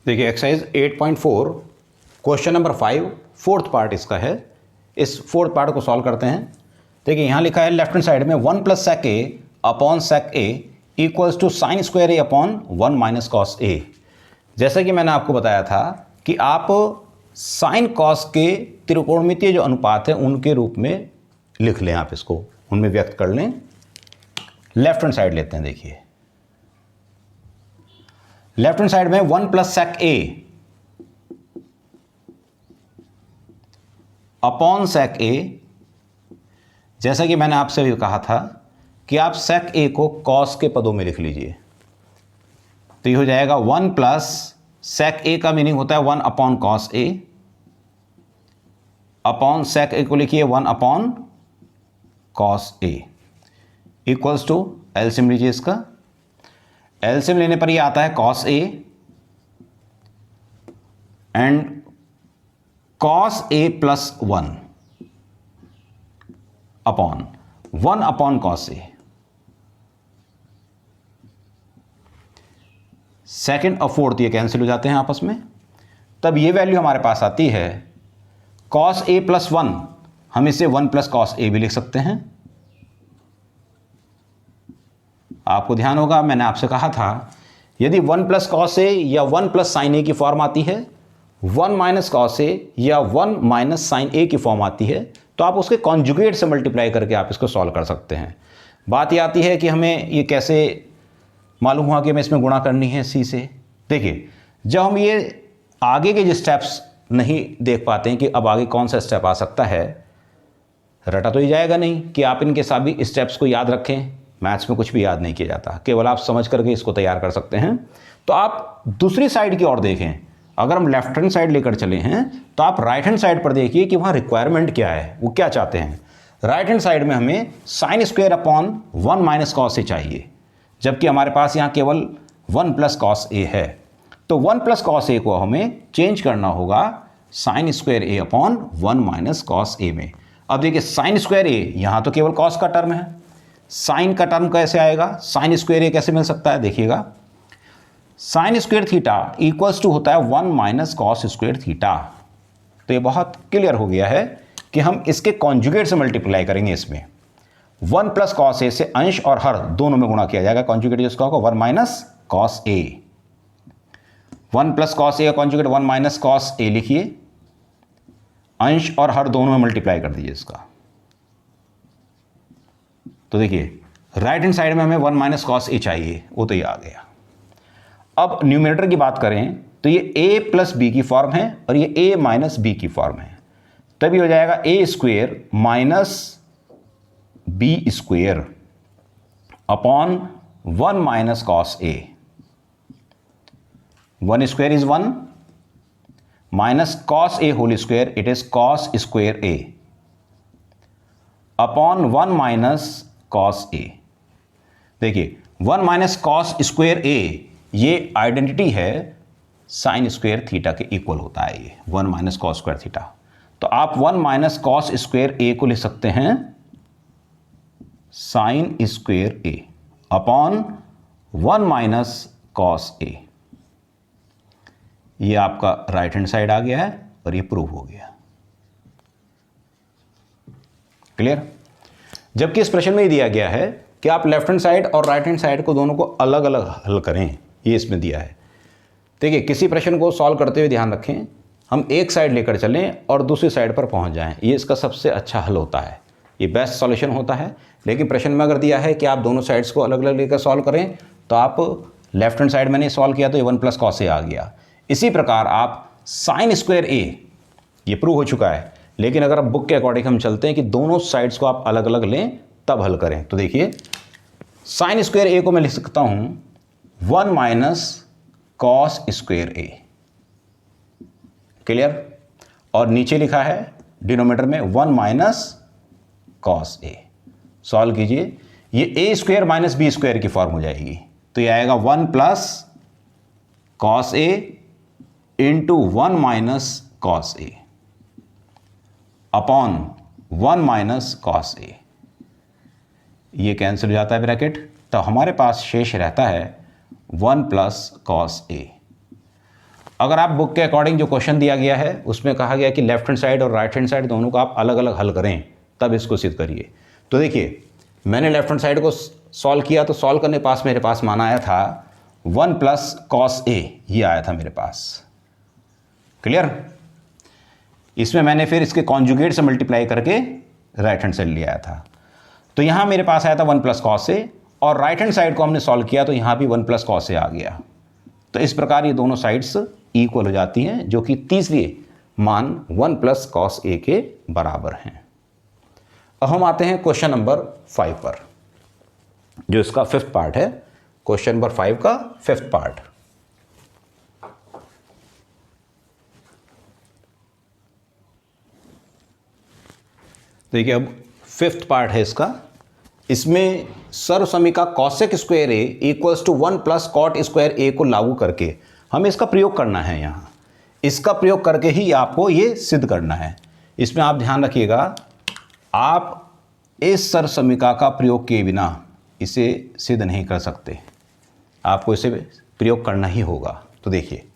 देखिए exercise 8.4 question number 5 fourth part इसका है। इस फोर्थ पार्ट को सॉल्व करते हैं। देखिए यहाँ लिखा है लेफ्ट हैंड साइड में 1 plus sec A upon sec A equals to sine square A upon 1 minus cos A. जैसा कि मैंने आपको बताया था कि आप साइन कॉस के त्रिकोणमितीय जो अनुपात है उनके रूप में लिख लें, आप इसको उनमें व्यक्त कर लें। लेफ्ट हैंड साइड लेते हैं। देखिए लेफ्ट हैंड साइड में 1 plus sec A upon sec ए, जैसा कि मैंने आपसे भी कहा था कि आप सेक ए को कॉस के पदों में लिख लीजिए। तो ये हो जाएगा 1 प्लस सेक ए का मीनिंग होता है 1 upon cos A, upon sec A को लिखिए 1 upon cos A equals to LCM लीजिए। इसका एलसीएम लेने पर ये आता है cos A and cos A plus 1 upon 1 upon cos A. Second और फोर्थ ये कैंसिल हो जाते हैं आपस में। तब ये वैल्यू हमारे पास आती है कॉस ए प्लस 1, हम इसे 1 प्लस कॉस ए भी लिख सकते हैं। आपको ध्यान होगा मैंने आपसे कहा था यदि 1 प्लस कॉस ए या 1 प्लस साइन ए की फॉर्म आती है, 1 माइनस कॉस ए या 1 माइनस साइन ए की फॉर्म आती है, तो आप उसके कॉन्जुगेट से मल्टीप्लाई करके आप इसको सॉल्व कर सकते हैं। बात ये आती है कि हमें ये कैसे मालूम हुआ कि हमें इसमें गुणा करनी है सी से। देखिए जब हम ये आगे के जो स्टेप्स नहीं देख पाते हैं कि अब आगे कौन सा स्टेप आ सकता है, रटा तो ये जाएगा नहीं कि आप इनके सभी स्टेप्स को याद रखें। मैथ्स में कुछ भी याद नहीं किया जाता, केवल आप समझ करके इसको तैयार कर सकते हैं। तो आप दूसरी साइड की ओर देखें। अगर हम लेफ्ट हैंड साइड लेकर चले हैं तो आप राइट हैंड साइड पर देखिए कि वहाँ रिक्वायरमेंट क्या है, वो क्या चाहते हैं। राइट हैंड साइड में हमें sine square upon 1 minus cos A चाहिए, जबकि हमारे पास यहाँ केवल 1 प्लस कॉस ए है। तो 1 प्लस कॉस ए को हमें चेंज करना होगा sign square A upon 1 minus cos ए में। अब देखिए साइन स्क्वायर ए, यहाँ तो केवल कॉस का टर्म है, साइन का टर्म कैसे आएगा, साइन स्क्वायर ए कैसे मिल सकता है। देखिएगा sine square theta equals to होता है 1 माइनस कॉस स्क्वायर थीटा। तो ये बहुत क्लियर हो गया है कि हम इसके कॉन्जुगेट से मल्टीप्लाई करेंगे। इसमें 1 प्लस कॉस ए से अंश और हर दोनों में गुणा किया जाएगा। कॉन्जुगेट जिसका होगा 1 minus cos A. 1 plus cos A का कॉन्जुगेट 1 माइनस कॉस ए लिखिए, अंश और हर दोनों में मल्टीप्लाई कर दीजिए इसका। तो देखिए राइट हैंड साइड में हमें 1 माइनस कॉस ए चाहिए, वो तो ये आ गया। अब न्यूमरेटर की बात करें तो ये a प्लस बी की फॉर्म है और ये a माइनस बी की फॉर्म है। तभी हो जाएगा a square minus B square upon 1 minus cos A. 1 square is 1 minus cos A whole square, it is cos square A upon 1 minus cos A. देखिए 1 माइनस कॉस स्क्वेयर ए ये identity है sine square theta के equal होता है ये 1 minus cos square theta. तो आप 1 minus cos square A को लिख सकते हैं sign square A upon 1 minus cos ए। ये आपका राइट हैंड साइड आ गया है और ये प्रूव हो गया। क्लियर। जबकि इस प्रश्न में ये दिया गया है कि आप लेफ्ट हैंड साइड और राइट हैंड साइड को दोनों को अलग अलग हल करें, ये इसमें दिया है। देखिए किसी प्रश्न को सॉल्व करते हुए ध्यान रखें, हम एक साइड लेकर चलें और दूसरी साइड पर पहुंच जाएं, ये इसका सबसे अच्छा हल होता है, ये बेस्ट सॉल्यूशन होता है। लेकिन प्रश्न में अगर दिया है कि आप दोनों साइड्स को अलग अलग लेकर सॉल्व करें, तो आप लेफ्ट हैंड साइड में नहीं सॉल्व किया तो ये 1 प्लस कॉस ए आ गया। इसी प्रकार आप साइन स्क्वायर ए, ये प्रूव हो चुका है, लेकिन अगर आप बुक के अकॉर्डिंग हम चलते हैं कि दोनों साइड्स को आप अलग अलग लें तब हल करें। तो देखिए साइन स्क्वायर ए को मैं लिख सकता हूं 1 माइनस कॉस स्क्वायर ए। क्लियर। और नीचे लिखा है डिनोमिनेटर में 1 माइनस कॉस ए। सॉल्व कीजिए, ये A square minus B square की फॉर्म हो जाएगी। तो ये आएगा 1 plus cos A into 1 minus cos A upon 1 minus cos ए। ये कैंसिल हो जाता है ब्रैकेट, तो हमारे पास शेष रहता है 1 प्लस कॉस ए। अगर आप बुक के अकॉर्डिंग जो क्वेश्चन दिया गया है उसमें कहा गया कि लेफ्ट हैंड साइड और राइट हैंड साइड दोनों को आप अलग अलग हल करें तब इसको सिद्ध करिए। तो देखिए मैंने लेफ्ट हैंड साइड को सॉल्व किया तो सॉल्व करने पास मेरे पास मान आया था 1 प्लस कॉस ए, ये आया था मेरे पास। क्लियर? इसमें मैंने फिर इसके कॉन्जुगेट से मल्टीप्लाई करके राइट हैंड साइड ले आया था। तो यहां मेरे पास आया था 1 प्लस कॉस ए और राइट हैंड साइड को हमने सॉल्व किया तो यहां भी 1 प्लस कॉस ए आ गया। तो इस प्रकार ये दोनों साइड्स इक्वल हो जाती हैं, जो कि तीसरी मान 1 प्लस कॉस ए के बराबर हैं। अब हम आते हैं क्वेश्चन नंबर 5 पर, जो इसका 5th पार्ट है। क्वेश्चन नंबर 5 का 5th पार्ट। देखिए अब 5th पार्ट है इसका। इसमें सर्वसमीका cosec square A equals to 1 plus cot square A को लागू करके हमें इसका प्रयोग करना है। यहाँ इसका प्रयोग करके ही आपको ये सिद्ध करना है। इसमें आप ध्यान रखिएगा, आप इस सर्वसमीका का प्रयोग किए बिना इसे सिद्ध नहीं कर सकते, आपको इसे प्रयोग करना ही होगा। तो देखिए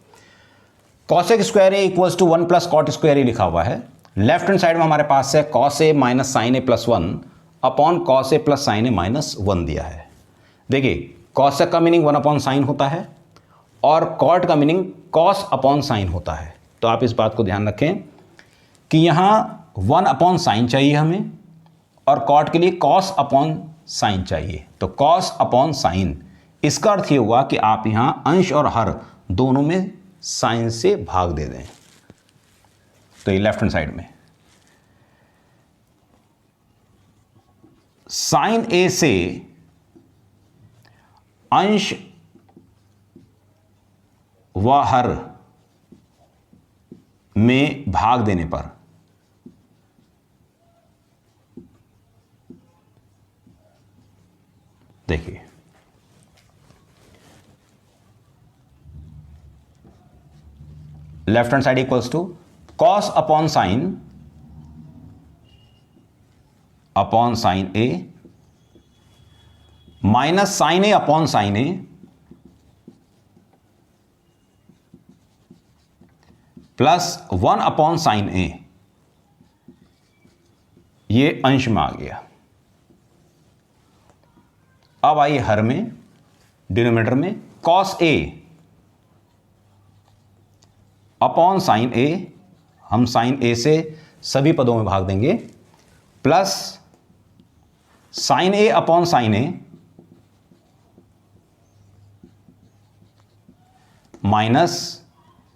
cosec square A equals to 1 plus cot square A लिखा हुआ है। लेफ्ट हैंड साइड में हमारे पास है cos A minus sine A plus 1 upon cos A plus sine A minus 1 दिया है। देखिए कॉसेक का मीनिंग 1 अपॉन साइन होता है और कॉट का मीनिंग कॉस अपॉन साइन होता है। तो आप इस बात को ध्यान रखें कि यहाँ 1 अपॉन साइन चाहिए हमें और कॉट के लिए कॉस अपॉन साइन चाहिए। तो कॉस अपॉन साइन, इसका अर्थ ये हुआ कि आप यहाँ अंश और हर दोनों में साइन से भाग दे दें। तो ये लेफ्ट हैंड साइड में साइन ए से अंश व हर में भाग देने पर देखिए left hand side equals to cos upon sine A minus sine A upon sine A plus 1 upon sine A, ये अंश में आ गया। अब आइए हर में, डिनोमिनेटर में cos A upon sine A, हम साइन ए से सभी पदों में भाग देंगे, plus sine A upon sine A minus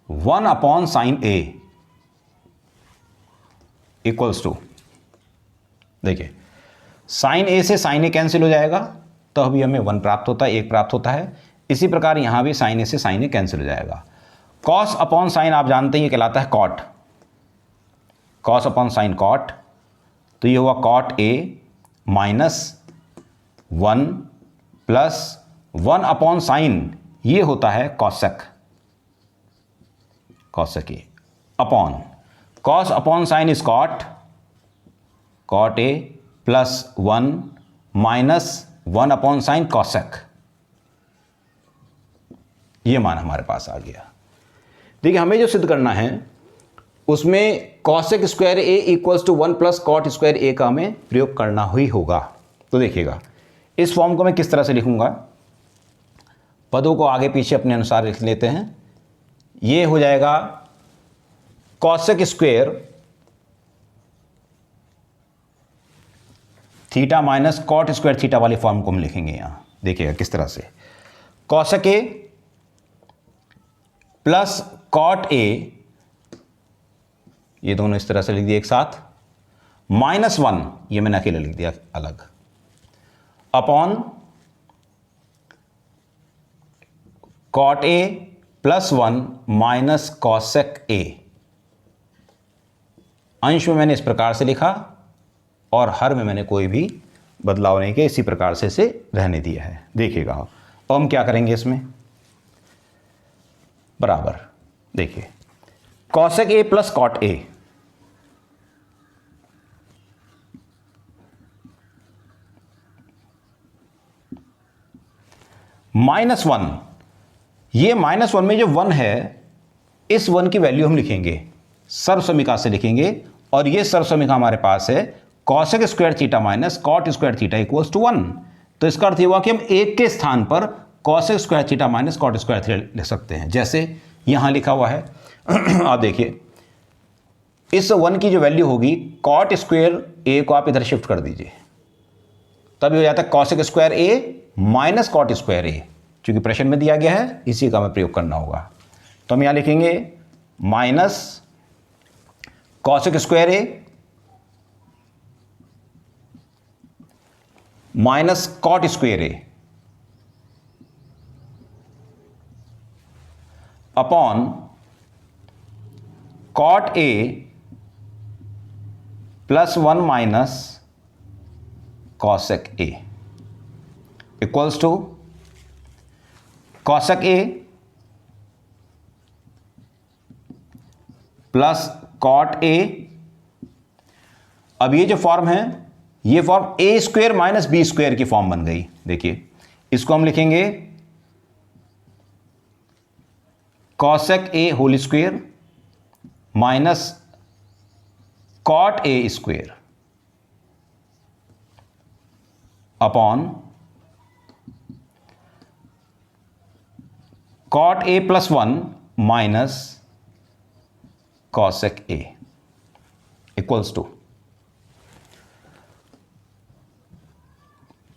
1 upon sine A equals to, देखिए साइन ए से साइन ए कैंसिल हो जाएगा तो अभी हमें 1 प्राप्त होता है, 1 प्राप्त होता है। इसी प्रकार यहां भी साइन ए से साइन ए कैंसिल हो जाएगा। कॉस अपॉन साइन आप जानते हैं ये कहलाता है cot, cos upon sine cot, तो ये हुआ cot A minus 1 plus 1 upon sine, ये होता है cosec, cosec A upon cos upon sine is cot, cot A plus 1 minus 1 upon sine cosec, ये मान हमारे पास आ गया। देखिए हमें जो सिद्ध करना है उसमें cosec square A equals to 1 plus cot square A का हमें प्रयोग करना ही होगा। तो देखिएगा इस फॉर्म को मैं किस तरह से लिखूंगा, पदों को आगे पीछे अपने अनुसार लिख लेते हैं। ये हो जाएगा cosec square theta minus cot square theta वाली फॉर्म को हम लिखेंगे। यहां देखिएगा किस तरह से, cosec A plus cot A, ये दोनों इस तरह से लिख दिए एक साथ, माइनस 1, ये मैंने अकेले लिख दिया अलग, upon cot A plus 1 minus cosec A. अंश में मैंने इस प्रकार से लिखा और हर में मैंने कोई भी बदलाव नहीं किया, इसी प्रकार से इसे रहने दिया है। देखिएगा अब हम क्या करेंगे इसमें, बराबर देखिए cosec A plus cot A, -1, ये -1 में जो 1 है इस 1 की वैल्यू हम लिखेंगे, सर्वसमीका से लिखेंगे, और ये सर्वसमीका हमारे पास है cosec square theta minus cot square theta equals to 1। तो इसका अर्थ ये हुआ कि हम 1 के स्थान पर cosec square theta minus cot square theta लिख सकते हैं, जैसे यहाँ लिखा हुआ है। आप देखिए, इस 1 की जो वैल्यू होगी, कॉट स्क्वायर ए को आप इधर शिफ्ट कर दीजिए, तब हो जाता है cosec square A minus cot square ए। चूंकि प्रश्न में दिया गया है, इसी का हमें प्रयोग करना होगा। तो हम यहां लिखेंगे minus cosec square A minus cot square A upon cot A plus 1 minus cosec A equals to cosec A plus cot A. अब ये जो फॉर्म है, ये form A square minus B square की फॉर्म बन गई। देखिए, इसको हम लिखेंगे cosec A whole square minus cot A square upon cot A plus 1 minus cosec A equals to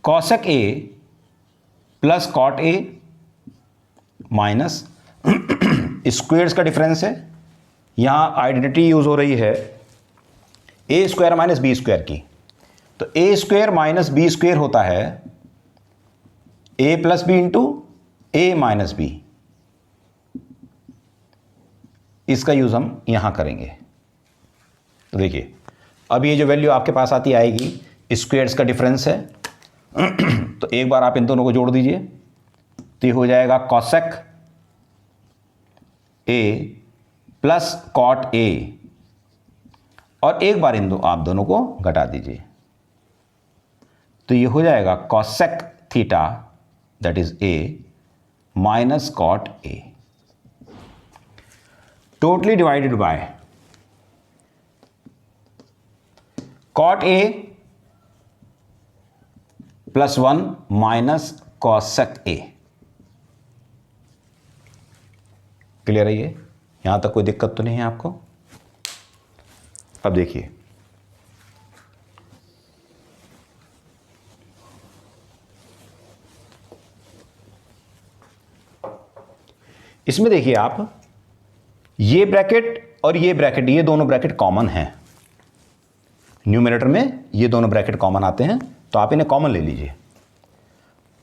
cosec A plus cot A minus squares का difference है। यहां आइडेंटिटी यूज हो रही है A square minus B square की। तो ए square minus B square होता है ए plus B into A minus B. इसका यूज हम यहां करेंगे। तो देखिए, अब ये जो वैल्यू आपके पास आती आएगी, स्क्वेयर्स का डिफरेंस है। तो एक बार आप इन दोनों को जोड़ दीजिए, तो ये हो जाएगा cosec A plus cot A, और एक बार आप दोनों को घटा दीजिए, तो ये हो जाएगा cosec theta that is A minus cot A totally divided by cot A plus 1 minus cosec A. Clear है? ये यहां तक कोई दिक्कत तो नहीं है आपको? अब देखिए, इसमें देखिए आप, ये ब्रैकेट और ये ब्रैकेट, ये दोनों ब्रैकेट कॉमन हैं। न्यूमरेटर में ये दोनों ब्रैकेट कॉमन आते हैं, तो आप इन्हें कॉमन ले लीजिए।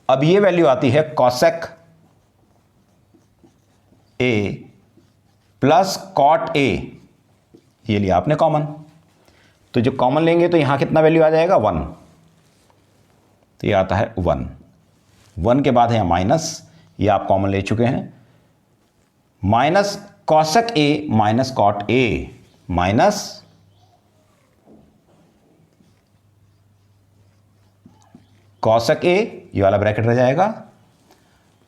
अब ये वैल्यू आती है cosec A plus cot A, ये लिया आपने कॉमन। तो जो कॉमन लेंगे तो यहां कितना वैल्यू आ जाएगा? 1। तो ये आता है 1। 1 के बाद है माइनस, ये आप कॉमन ले चुके हैं, minus cosec A minus cot A minus cosec A, ये वाला ब्रैकेट रह जाएगा,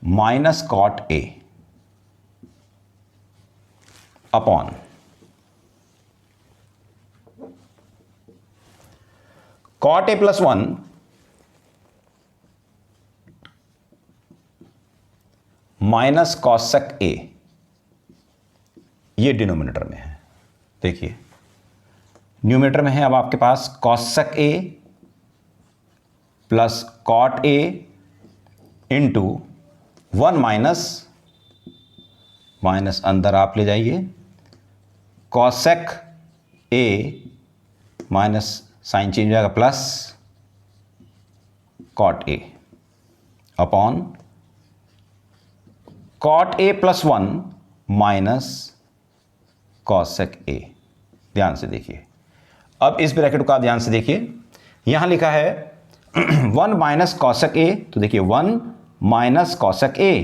minus cot A upon cot A plus 1 minus cosec A, ये डिनोमिनेटर में है। देखिए, न्यूमरेटर में है अब आपके पास cosec A plus cot A into 1 minus अंदर आप ले जाइए, cosec A minus sign change हो जाएगा plus cot A upon cot A plus 1 minus cosec A. ध्यान से देखिए, अब इस ब्रैकेट को आप ध्यान से देखिए, यहां लिखा है 1 माइनस कॉसेक ए, तो देखिए 1 minus cosec A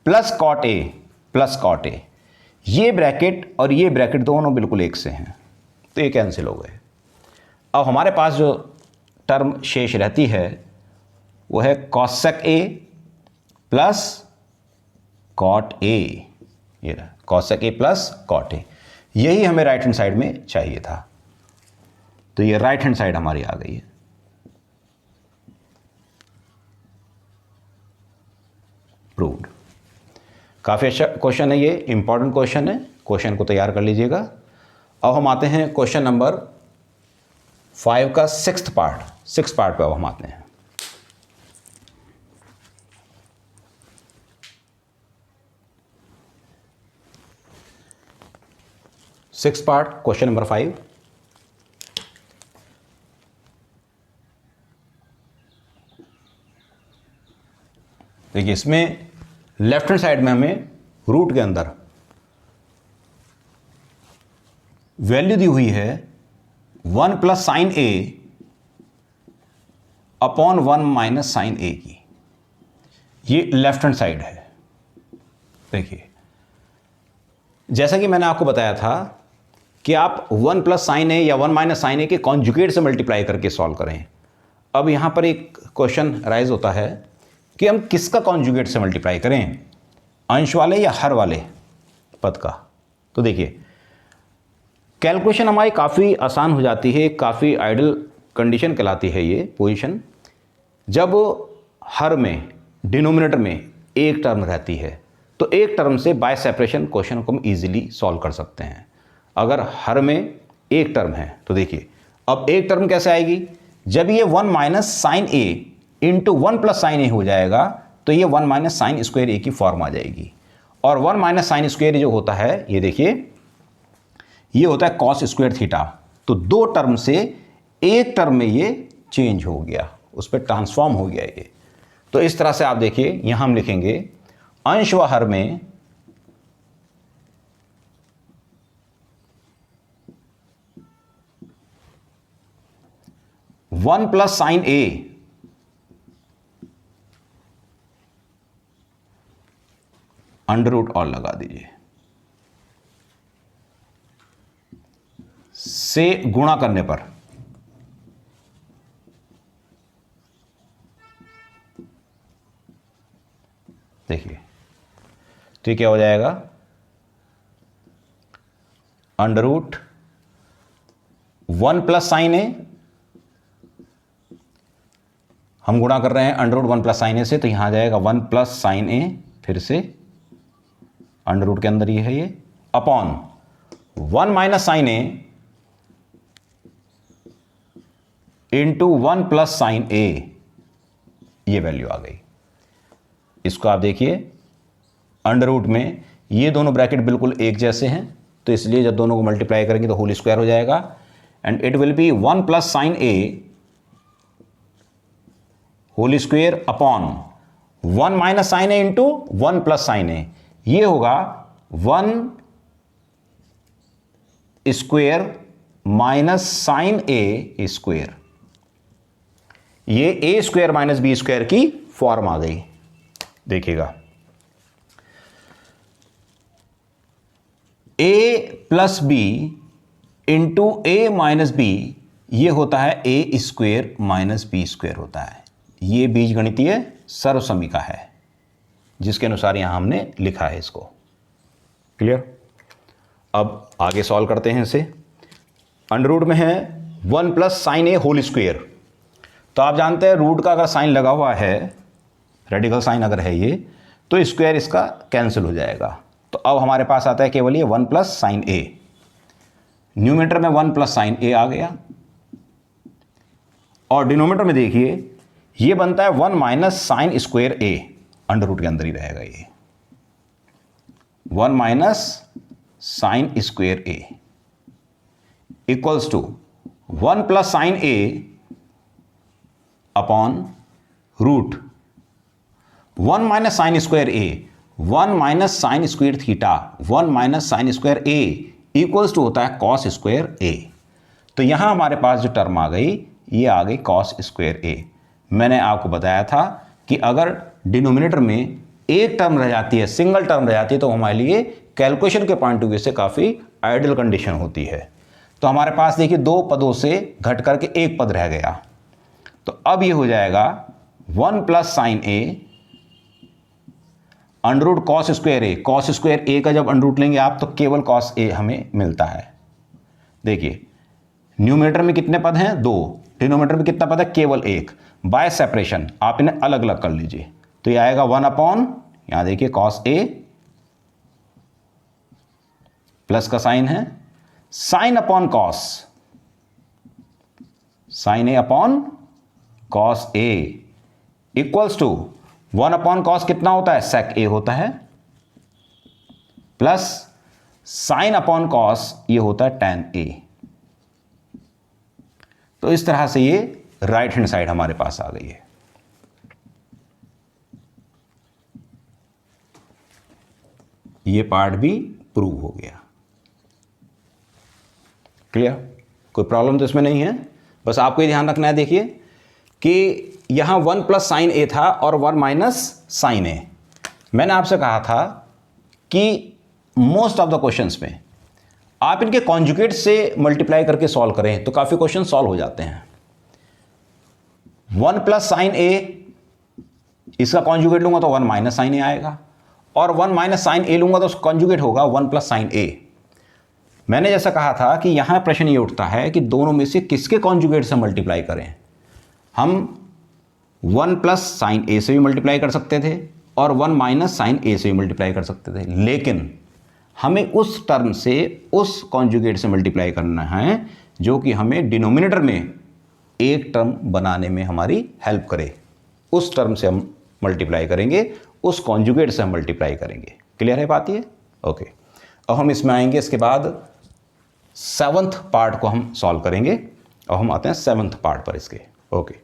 plus cot A plus cot A, ये ब्रैकेट और ये ब्रैकेट दोनों बिल्कुल एक से हैं, तो ये कैंसिल हो गए। अब हमारे पास जो टर्म शेष रहती है वो है cosec A plus cot A, ये रहा cosec A plus cot A, यही हमें राइट हैंड साइड में चाहिए था। तो ये राइट हैंड साइड हमारी आ गई है। प्रूव्ड। काफ़ी अच्छा क्वेश्चन है ये, इंपॉर्टेंट क्वेश्चन है, क्वेश्चन को तैयार कर लीजिएगा। अब हम आते हैं क्वेश्चन नंबर 5 का सिक्स्थ पार्ट पे अब हम आते हैं। Sixth part question number 5। देखिए इसमें लेफ्ट हैंड साइड में हमें रूट के अंदर वैल्यू दी हुई है 1 plus sine A upon 1 minus sine ए की। ये लेफ्ट हैंड साइड है। देखिए जैसा कि मैंने आपको बताया था कि आप 1 प्लस साइन ए या 1 माइनस साइन ए के कॉन्जुगेट से मल्टीप्लाई करके सॉल्व करें। अब यहां पर एक क्वेश्चन राइज होता है कि हम किसका कॉन्जुगेट से मल्टीप्लाई करें, अंश वाले या हर वाले पद का। तो देखिए कैलकुलेशन हमारी काफ़ी आसान हो जाती है, काफ़ी आइडियल कंडीशन कहलाती है ये पोजीशन, जब हर में डिनोमिनेटर में एक टर्म रहती है। तो एक टर्म से बाय सेपरेशन क्वेश्चन को हम इजीली सॉल्व कर सकते हैं। अगर हर में एक टर्म है तो देखिए अब एक टर्म कैसे आएगी, जब ये 1 minus sine A into 1 plus sine ए हो जाएगा तो ये 1 माइनस साइन स्क्वायर ए की फॉर्म आ जाएगी। और 1 माइनस साइन स्क्वायर जो होता है ये देखिए ये होता है कॉस स्क्वायर थीटा। तो दो टर्म से एक टर्म में ये चेंज हो गया, उस पर ट्रांसफॉर्म हो गया ये। तो इस तरह से आप देखिए यहां हम लिखेंगे अंश व हर में वन प्लस साइन ए अंडर रूट और लगा दीजिए से गुणा करने पर देखिए तो क्या हो जाएगा under root 1 plus sine A, हम गुणा कर रहे हैं under root 1 plus sine A से, तो यहां आ जाएगा 1 प्लस साइन ए, फिर से अंडर रूट के अंदर ये है ये, upon 1 minus sine A into 1 plus sine A, ये वैल्यू आ गई। इसको आप देखिए अंडर रूट में ये दोनों ब्रैकेट बिल्कुल एक जैसे हैं, तो इसलिए जब दोनों को मल्टीप्लाई करेंगे तो होल स्क्वायर हो जाएगा and it will be 1 plus sine A whole square upon 1 minus sine A into 1 plus sine A, ये होगा 1 square minus sine A square. ये A square minus B square की फॉर्म आ गई। देखिएगा A plus B into A minus B, ये होता है A square minus B square होता है। ये बीजगणितीय सर्वसमीका है जिसके अनुसार यहां हमने लिखा है इसको। क्लियर? अब आगे सॉल्व करते हैं इसे। अंडर रूट में है 1 plus sine A whole square, तो आप जानते हैं रूट का अगर साइन लगा हुआ है, रेडिकल साइन अगर है ये, तो स्क्वायर इसका कैंसिल हो जाएगा। तो अब हमारे पास आता है केवल ये 1 प्लस साइन ए। न्यूमरेटर में 1 प्लस साइन ए आ गया और डिनोमिनेटर में देखिए ये बनता है 1 minus sine square A, under root के अंदर ही रहेगा ये 1 minus sine square A equals to 1 plus sine A upon root 1 minus sine square A, 1 minus sine square theta, 1 minus sine square A equals to होता है cos square ए। तो यहां हमारे पास जो टर्म आ गई ये आ गई कॉस स्क्वायर ए। मैंने आपको बताया था कि अगर डिनोमिनेटर में एक टर्म रह जाती है, सिंगल टर्म रह जाती है, तो हमारे लिए कैलकुलेशन के पॉइंट ऑफ व्यू से काफ़ी आइडियल कंडीशन होती है। तो हमारे पास देखिए दो पदों से घट करके एक पद रह गया, तो अब ये हो जाएगा 1 plus sine A under root cos square A, cos square A का जब अंडर रूट लेंगे आप तो केवल कॉस ए हमें मिलता है। देखिए न्यूमरेटर में कितने पद हैं, 2, डिनोमिनेटर में कितना पद है, केवल 1। बाय सेपरेशन आप इन्हें अलग अलग कर लीजिए तो ये आएगा 1 अपॉन, यहां देखिए कॉस ए, प्लस का साइन है, sine upon cos, sine A upon cos A equals to 1 upon cos कितना होता है, सेक ए होता है, प्लस साइन अपॉन कॉस ये होता है tan ए। तो इस तरह से ये राइट हैंड साइड हमारे पास आ गई है। ये पार्ट भी प्रूव हो गया। क्लियर, कोई प्रॉब्लम तो इसमें नहीं है, बस आपको ये ध्यान रखना है। देखिए कि यहां 1 प्लस साइन ए था और 1 माइनस साइन ए। मैंने आपसे कहा था कि मोस्ट ऑफ द क्वेश्चंस में आप इनके कॉन्जुगेट से मल्टीप्लाई करके सॉल्व करें तो काफ़ी क्वेश्चन सॉल्व हो जाते हैं। 1 प्लस साइन ए, इसका कॉन्जुगेट लूंगा तो 1 माइनस साइन ए आएगा, और 1 माइनस साइन ए लूंगा तो उसका कॉन्जुगेट होगा 1 प्लस साइन ए। मैंने जैसा कहा था कि यहां प्रश्न ये उठता है कि दोनों में से किसके कॉन्जुगेट से मल्टीप्लाई करें। हम 1 प्लस साइन ए से भी मल्टीप्लाई कर सकते थे और 1 माइनस साइन ए से भी मल्टीप्लाई कर सकते थे, लेकिन हमें उस टर्म से, उस कॉन्जुगेट से मल्टीप्लाई करना है जो कि हमें डिनोमिनेटर में एक टर्म बनाने में हमारी हेल्प करे। उस टर्म से हम मल्टीप्लाई करेंगे, उस कॉन्जुगेट से हम मल्टीप्लाई करेंगे। क्लियर है बात ये? ओके, अब हम इसमें आएंगे, इसके बाद 7th पार्ट को हम सॉल्व करेंगे और हम आते हैं 7th पार्ट पर इसके। ओके।